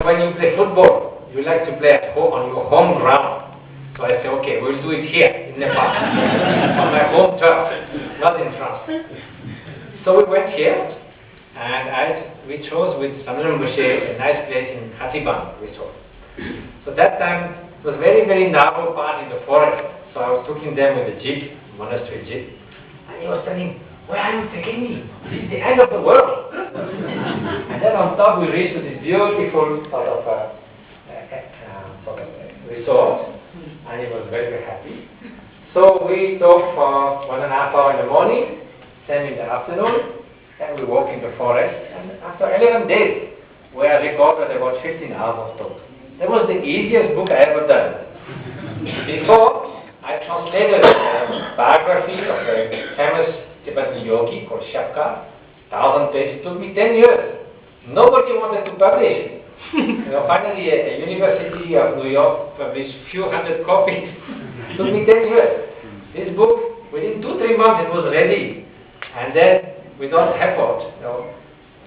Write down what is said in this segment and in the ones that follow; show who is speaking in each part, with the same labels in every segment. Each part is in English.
Speaker 1: when you play football, you like to play at home, on your home ground. So I said, okay, we'll do it here in Nepal, on my home turf, not in France. So we went here, and we chose with Samran Boucher a nice place in Kathmandu, we chose. So that time, it was very, very narrow part in the forest. So I was taking them with a jeep, monastery jeep, and he was telling, where are you taking me? This is the end of the world. And then on top we reached to this beautiful sort of resort, and he was very, very happy. So we talked for 1.5 hours in the morning, same in the afternoon, and we walked in the forest. And after 11 days, we had recorded about 15 hours of talk. That was the easiest book I ever done. Before, I translated a biography of a famous Tibetan yogi called Shapka, 1,000 pages. It took me 10 years. Nobody wanted to publish it. Finally, a University of New York published few hundred copies. It took me 10 years. This book, within 2-3 months, it was ready. And then, without effort,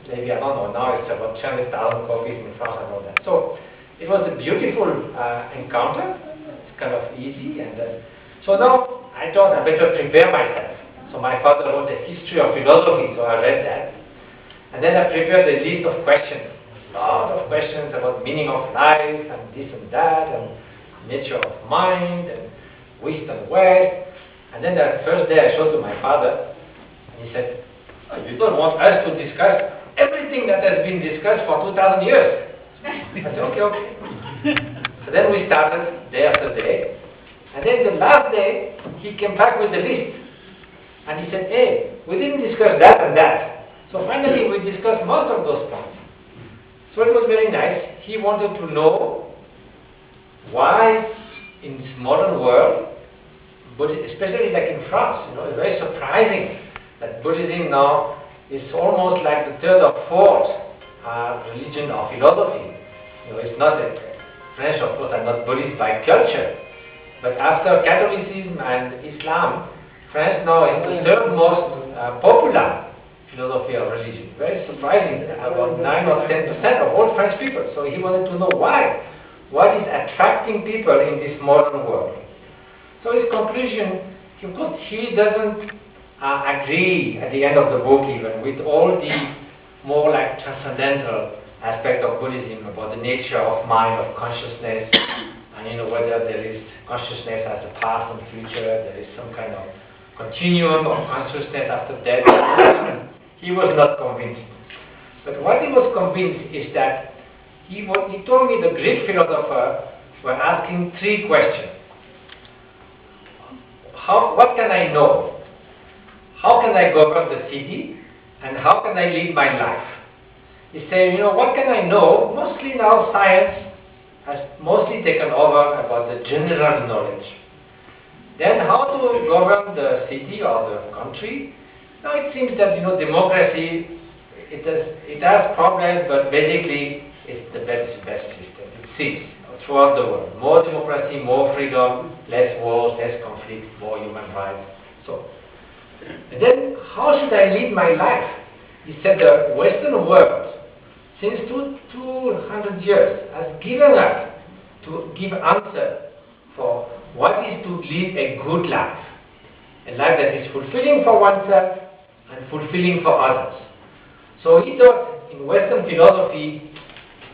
Speaker 1: maybe, I don't know, now it's about 200,000 copies in France and all that. So, it was a beautiful encounter. It's kind of easy. And so now, I thought I better prepare myself. So my father wrote a history of philosophy, so I read that. And then I prepared a list of questions. A lot of questions about meaning of life, and this and that, and nature of mind, and East and West. And then that first day I showed to my father, and he said, oh, you don't want us to discuss everything that has been discussed for 2,000 years. I said, okay. So then we started day after day. And then the last day, he came back with the list. And he said, hey, we didn't discuss that and that. So finally, we discussed most of those points. So it was very nice. He wanted to know why in this modern world, especially like in France, it's very surprising that Buddhism now is almost like the third or fourth religion or philosophy. It's not that French, of course, are not Buddhist by culture. But after Catholicism and Islam, France now is the third most popular philosophy or religion. Very surprising, about 9 or 10% of all French people. So he wanted to know why. What is attracting people in this modern world? So his conclusion, he doesn't agree at the end of the book even with all the more like transcendental aspect of Buddhism about the nature of mind, of consciousness, and whether there is consciousness as a past and future, there is some kind of continuum of consciousness after death. He was not convinced. But what he was convinced is that he told me the Greek philosophers were asking 3 questions. What can I know? How can I govern the city? And how can I live my life? He said, what can I know? Mostly now science has mostly taken over about the general knowledge. Then how to govern the city or the country? Now it seems that democracy, it has problems, but basically it's the best system. It seems throughout the world. More democracy, more freedom, less wars, less conflict, more human rights. So, and then how should I live my life? He said the Western world, since 200 years, has given us to give answer for what is to live a good life. A life that is fulfilling for oneself and fulfilling for others. So he thought in Western philosophy,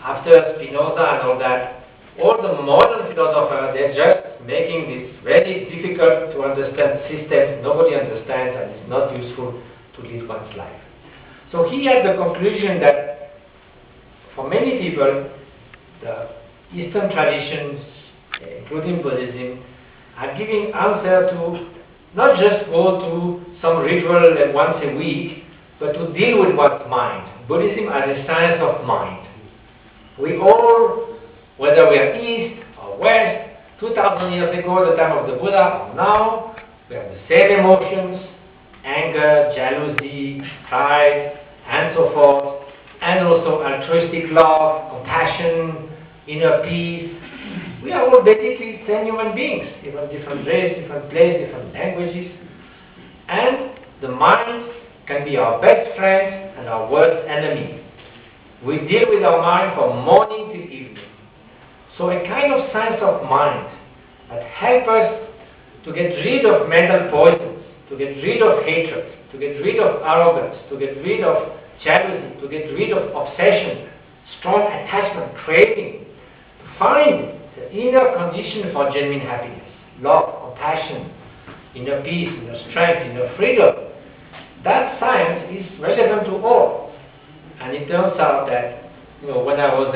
Speaker 1: after Spinoza and all that, all the modern philosophers, they're just making this very difficult to understand system. Nobody understands, and it's not useful to live one's life. So he had the conclusion that for many people, the Eastern traditions, including Buddhism, are giving answer to not just go to some ritual once a week, but to deal with one's mind. Buddhism as a science of mind. We all, whether we are East or West, 2,000 years ago, the time of the Buddha, or now, we have the same emotions, anger, jealousy, pride, and so forth, and also altruistic love, compassion, inner peace. We are all basically same human beings, even different race, different place, different languages. And the mind can be our best friend and our worst enemy. We deal with our mind from morning till So a kind of science of mind that helps us to get rid of mental poisons, to get rid of hatred, to get rid of arrogance, to get rid of jealousy, to get rid of obsession, strong attachment, craving, to find the inner condition for genuine happiness, love, compassion, inner peace, inner strength, inner freedom. That science is relevant to all. And it turns out that, when I was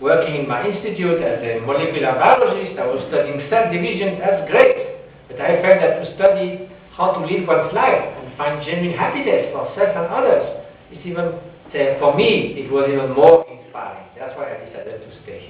Speaker 1: working in my institute as a molecular biologist, I was studying cell division. That's great. But I felt that to study how to live one's life and find genuine happiness for self and others, it's even, for me, it was even more inspiring. That's why I decided to stay here.